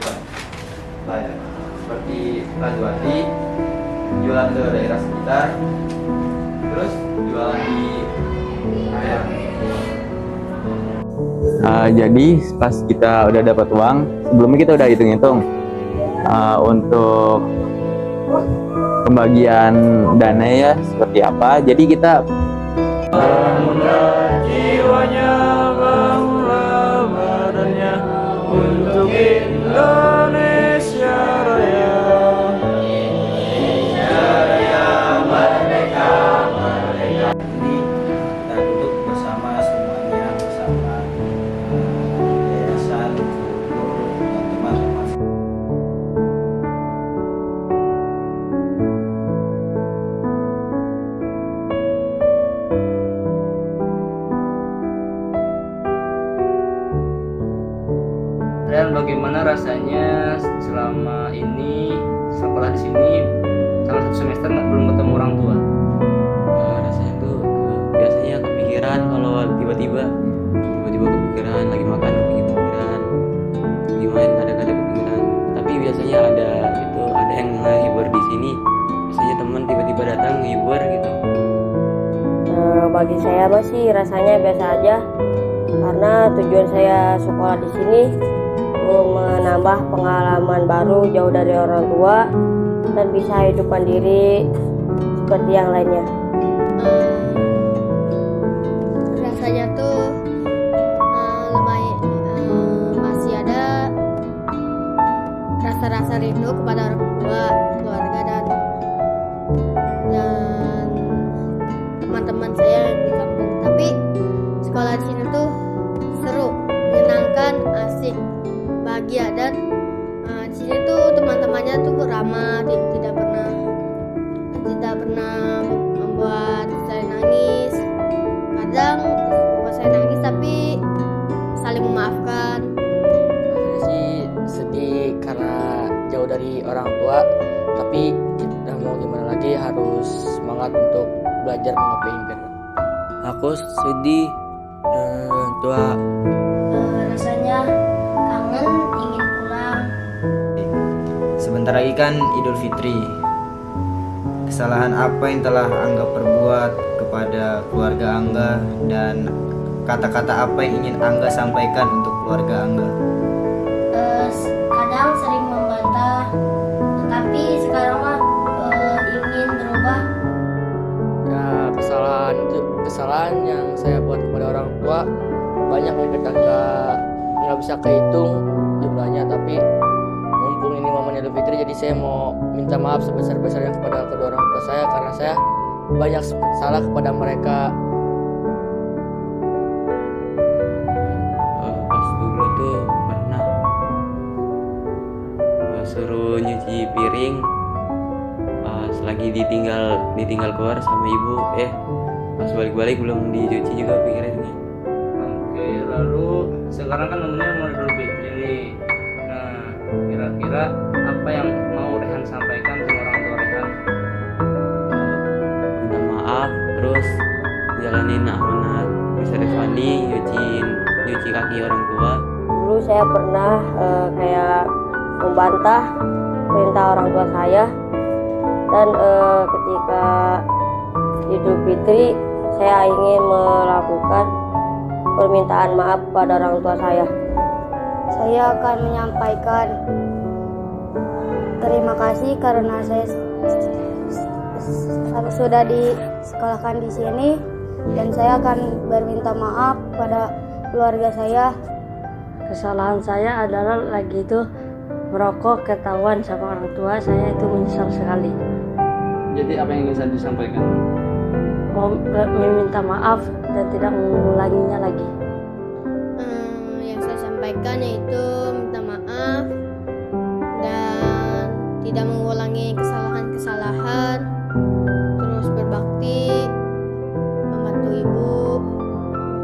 kehidupan. Banyak seperti Rajuwati, jualan ke daerah sekitar, terus jualan di area. Jadi pas kita udah dapat uang, sebelumnya kita udah hitung-hitung untuk pembagian dana ya seperti apa. Jadi kita bangunlah jiwanya, bangunlah badannya untuk Indonesia Raya. Indonesia Raya, merdeka, merdeka. Ini kita duduk bersama semuanya, bersama yayasan, guru, dan teman-teman. Dan bagaimana rasanya selama ini sekolah di sini selama 1 semester belum ketemu orang tua? Rasanya tuh biasanya kepikiran kalau tiba-tiba kepikiran lagi makan kepikiran lagi main ada kepikiran, tapi biasanya ada yang ngehibur di sini. Biasanya teman tiba-tiba datang ngehibur gitu. Bagi saya masih rasanya biasa aja, karena tujuan saya sekolah di sini menambah pengalaman baru jauh dari orang tua dan bisa hidup mandiri seperti yang lainnya. Rasanya tuh lumayan masih ada rasa-rasa rindu kepada orang tua, keluarga dan teman-teman saya di kampung. Tapi sekolah di sini tuh seru, menyenangkan, asik, bahagia, dan di sini tuh teman-temannya tuh ramah, tidak pernah membuat saya nangis. Kadang membuat saya nangis tapi saling memaafkan. Rasanya sih sedih karena jauh dari orang tua, tapi kita mau gimana lagi, harus semangat untuk belajar menggapai impian. Aku sedih orang tua. Rasanya kangen, ingin pulang. Sebentar lagi kan Idul Fitri. Kesalahan apa yang telah Angga perbuat kepada keluarga Angga, dan kata-kata apa yang ingin Angga sampaikan untuk keluarga Angga? Kadang sering membantah, tetapi sekarang mah ingin berubah. Ya, kesalahan yang saya buat kepada orang tua banyak nih, kita nggak bisa kehitung jumlahnya, tapi mumpung ini momen Idul Fitri, jadi saya mau minta maaf sebesar-besarnya kepada kedua orang tua saya karena saya banyak salah kepada mereka. Pas dulu tuh pernah suruh nyuci piring, pas lagi ditinggal keluar sama ibu, pas balik-balik belum dicuci juga piringnya. Oke, lalu sekarang kan momennya mau Idul Fitri nih. Nah, kira-kira apa yang mau Rehan sampaikan sama orang tua Rehan? Minta maaf, terus jalanin amanat Mister Irfandi, nyuci kaki orang tua. Dulu saya pernah kayak membantah perintah orang tua saya, dan ketika Idul Fitri saya ingin melakukan permintaan maaf pada orang tua saya. Saya akan menyampaikan terima kasih karena saya sudah disekolahkan di sini, dan saya akan berminta maaf pada keluarga saya. Kesalahan saya adalah lagi itu merokok, ketahuan sama orang tua saya, itu menyesal sekali. Jadi apa yang ingin saya disampaikan? Mau meminta maaf dan tidak mengulanginya lagi. Yang saya sampaikan yaitu minta maaf dan tidak mengulangi kesalahan-kesalahan, terus berbakti, membantu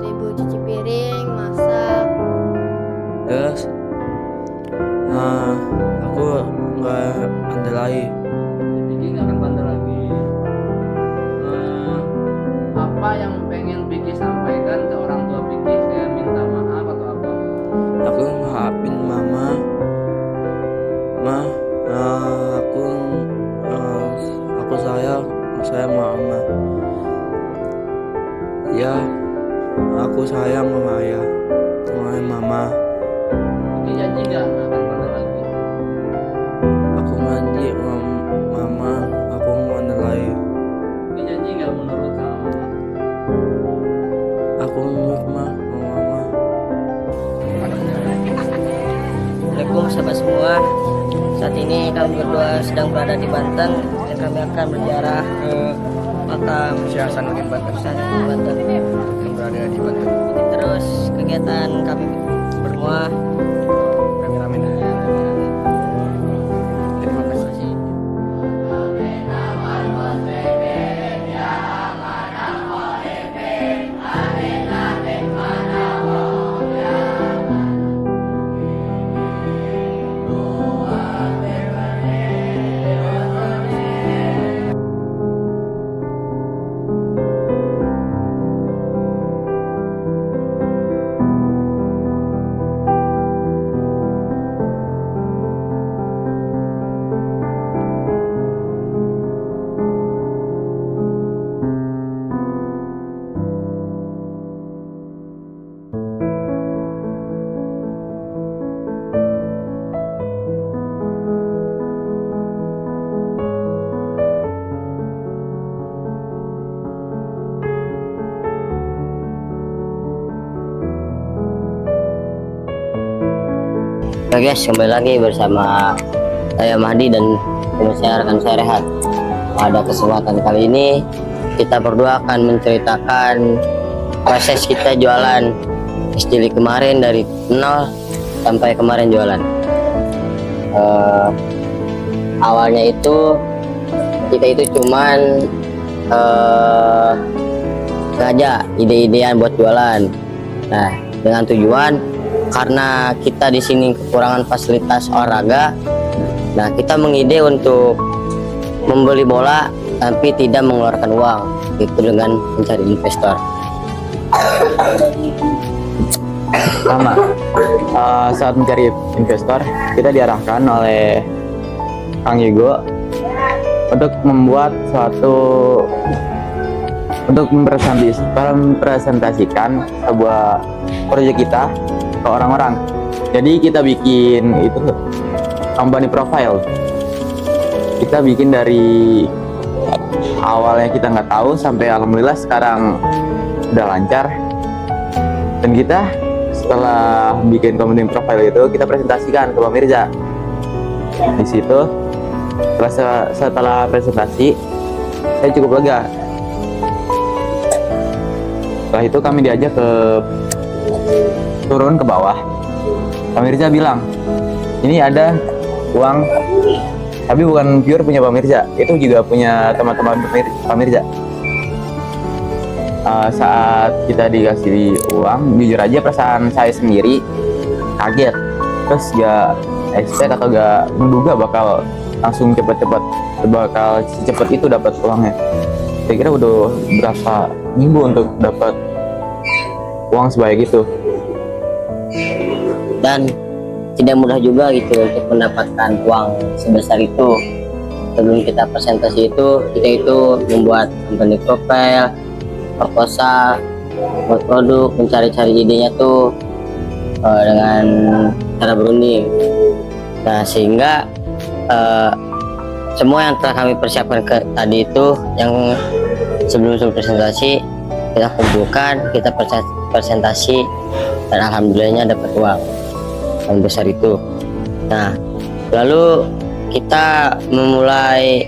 ibu cuci piring, masak. Terus aku nggak pandai lagi. Jadi nggak akan bandel lagi. Apa yang pengen Vicky sampaikan ke orang tua Vicky? Saya minta maaf atau apa? Aku maafin mama Ma, aku sayang mama. Ya, aku sayang sama ayah, sama mama. Ini janji nggak akan pernah lagi? Aku janji mama, aku mau lagi. Ini janji nggak menurut sama mama? Aku nurut mama. Assalamualaikum sahabat semua. Saat ini kami berdua sedang berada di Banten dan kami akan berziarah ke makam Syekh Hasanuddin Banten. Yang berada di Banten. Terus kegiatan kami berdua Rame-rame. Terima kasih. Oke guys, kembali lagi bersama saya Mahdi dan teman saya rekan saya Rehat. Pada kesempatan kali ini kita berdua akan menceritakan proses kita jualan SDL kemarin dari nol sampai kemarin jualan. Awalnya itu kita itu cuman sengaja ide-idean buat jualan. Nah, dengan tujuan karena kita di sini kekurangan fasilitas olahraga, nah kita mengide untuk membeli bola tapi tidak mengeluarkan uang, itu dengan mencari investor. Sama, saat mencari investor kita diarahkan oleh Kang Yugo untuk membuat untuk mempresentasikan sebuah proyek kita ke orang-orang. Jadi kita bikin itu company profile. Kita bikin dari awalnya kita nggak tahu sampai alhamdulillah sekarang udah lancar. Dan kita setelah bikin company profile itu kita presentasikan ke Pak Mirza. Di situ setelah presentasi saya cukup lega. Setelah itu kami diajak turun ke bawah. Pak Mirza bilang, ini ada uang, tapi bukan pure punya Pak Mirza, itu juga punya teman-teman Pak Mirza. Saat kita dikasih uang, jujur aja perasaan saya sendiri kaget, terus gak expect atau gak menduga bakal langsung cepet-cepet secepat itu dapat uangnya. Saya kira udah berapa minggu untuk dapat uang sebanyak itu. Dan tidak mudah juga gitu untuk mendapatkan uang sebesar itu. Sebelum kita presentasi itu, kita itu membuat company profile, proposal, buat produk, mencari-cari idenya tuh dengan cara berunding. Nah, sehingga semua yang telah kami persiapkan tadi itu, yang sebelum presentasi kita kumpulkan, kita presentasi, dan alhamdulillahnya dapat uang yang besar itu. Nah, lalu kita memulai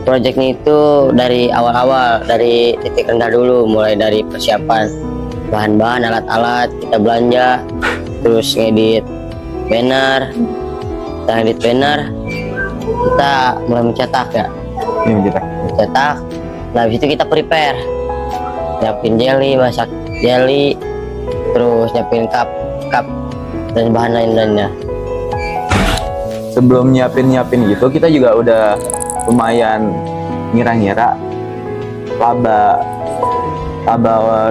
proyek ini itu dari awal-awal, dari titik rendah dulu, mulai dari persiapan bahan-bahan, alat-alat kita belanja, terus ngedit banner, kita mulai mencetak ya. Mencetak. Nah, habis itu kita prepare, nyiapin jelly, masak jelly, terus nyiapin cup dan bahan lain-lainnya. Sebelum nyiapin gitu, kita juga udah lumayan ngira-ngira laba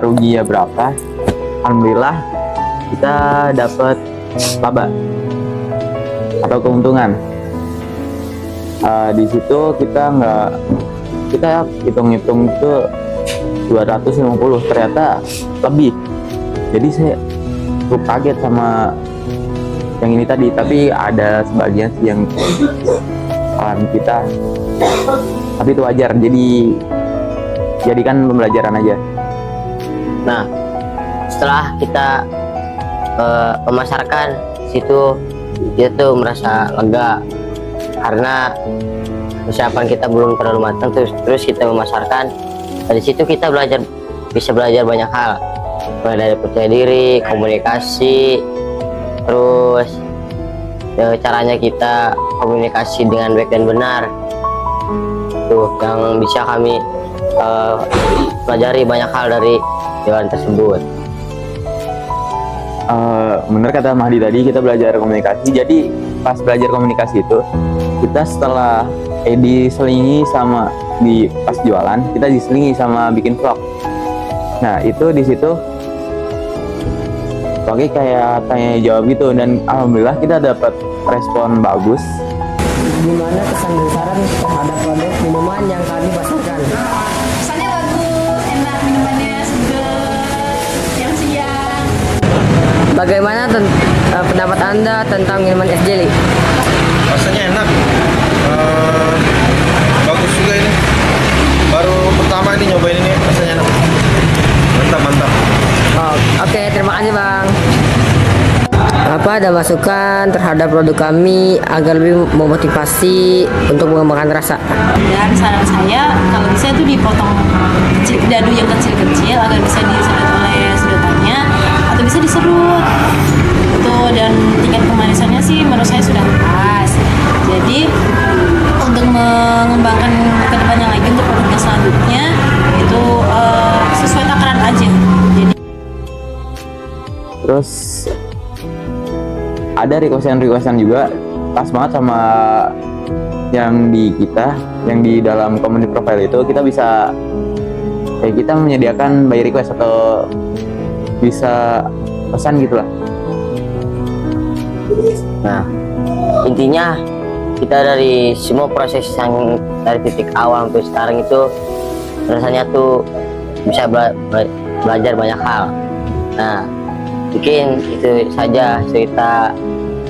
rugi ya berapa. Alhamdulillah kita dapat laba atau keuntungan Di situ kita hitung-hitung itu 250, ternyata lebih. Jadi saya cukup kaget sama yang ini tadi, tapi ada sebagian sih yang kesalahan kita, tapi itu wajar, jadi jadikan pembelajaran aja. Nah, setelah kita memasarkan situ, kita tuh merasa lega karena persiapan kita belum terlalu matang, terus kita memasarkan. Dari situ kita bisa belajar banyak hal, mulai dari percaya diri, komunikasi, terus caranya kita komunikasi dengan baik dan benar, tuh yang bisa kami pelajari banyak hal dari dewan tersebut. Bener kata Mahdi tadi, kita belajar komunikasi. Jadi pas belajar komunikasi itu, kita setelah diselingi sama pas jualan, kita diselingi sama bikin vlog. Nah itu di situ pakai kayak tanya jawab gitu, dan alhamdulillah kita dapat respon bagus. Gimana kesan dan saran terhadap produk minuman yang kami pasarkan? Kesannya bagus, enak, minumannya seger, siang-siang. Bagaimana pendapat Anda tentang minuman es jelly? Rasanya enak, bagus juga ini. Baru pertama ini nyobain ini, rasanya enak. Mantap. Oh, oke, terima kasih Bang. Apa ada masukan terhadap produk kami agar lebih memotivasi untuk mengembangkan rasa? Dan saran saya, kalau bisa itu dipotong dadu yang kecil-kecil agar bisa disedot oleh sedotannya atau bisa diserut. Itu, dan tingkat kemanisannya sih menurut saya sudah pas. Jadi untuk mengembangkan kedepannya lagi untuk produknya selanjutnya itu sesuai takaran aja. Jadi Terus ada requestan juga pas banget sama yang di dalam community profile itu. Kita bisa kita menyediakan by request atau bisa pesan gitulah. Nah, intinya kita dari semua proses yang dari titik awal sampai sekarang itu rasanya tuh bisa belajar banyak hal. Nah, mungkin itu saja cerita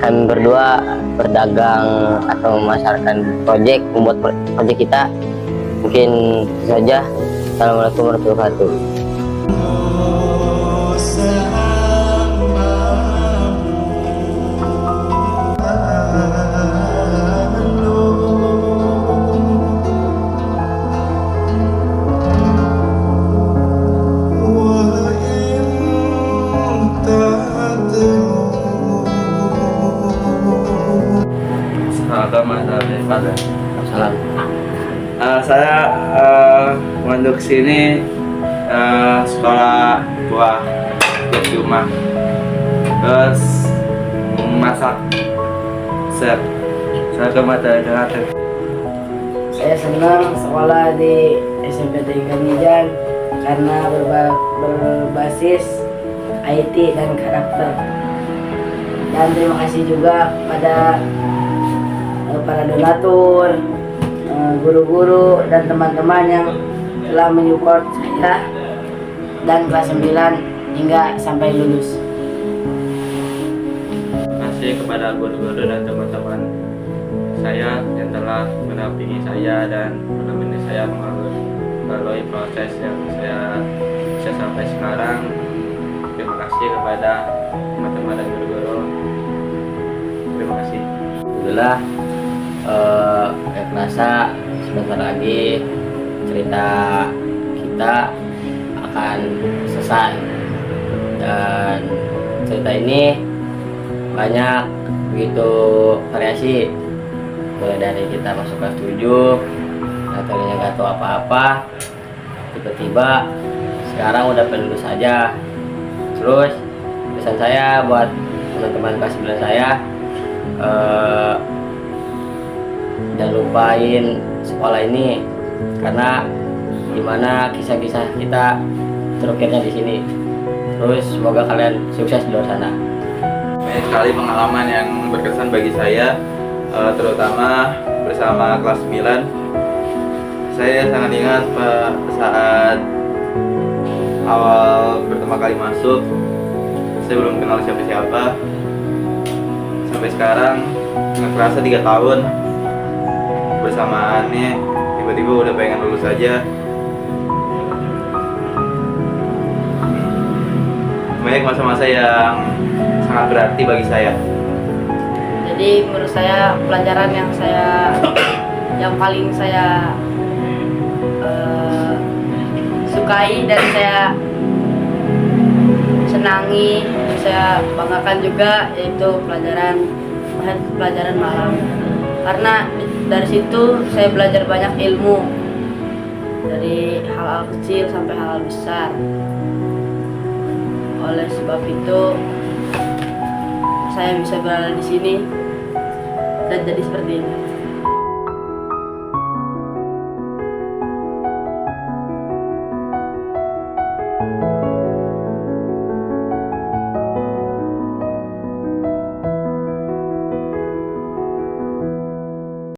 kami berdua berdagang atau memasarkan membuat proyek kita. Mungkin itu saja. Assalamualaikum warahmatullahi wabarakatuh. Salam. Saya untuk sini sekolah buah di rumah, terus masak set. Saya ke materi. Saya senang sekolah di SMP Negeri Kamijan karena berbasis IT dan karakter. Dan terima kasih juga pada para donatur, guru-guru dan teman-teman yang telah menyupport saya dan kelas 9 hingga sampai lulus. Terima kasih kepada guru-guru dan teman-teman saya yang telah mendampingi saya dan menemani saya melalui proses yang saya bisa sampai sekarang. Terima kasih kepada teman-teman dan guru-guru. Terima kasih. Alhamdulillah, rasa sebentar lagi cerita kita akan selesai, dan cerita ini banyak begitu variasi, mulai dari kita masuk kelas 7 atau nggak tahu apa-apa, tiba-tiba sekarang udah pengen lulus saja. Terus pesan saya buat teman-teman kelas 9 saya, jangan lupain sekolah ini, karena gimana kisah-kisah kita terukirnya di sini. Terus semoga kalian sukses di luar sana. Banyak sekali pengalaman yang berkesan bagi saya, terutama bersama bersama kelas 9. Saya sangat ingat saat awal pertama kali masuk, saya belum kenal siapa-siapa. Sampai sekarang nggak kerasa 3 tahun bersamaannya, tiba-tiba udah pengen lulus aja. Banyak masa-masa yang sangat berarti bagi saya. Jadi menurut saya pelajaran yang paling saya sukai dan saya senangi, saya banggakan juga, yaitu pelajaran malam. Karena dari situ saya belajar banyak ilmu, dari hal-hal kecil sampai hal-hal besar. Oleh sebab itu saya bisa berada di sini dan jadi seperti ini.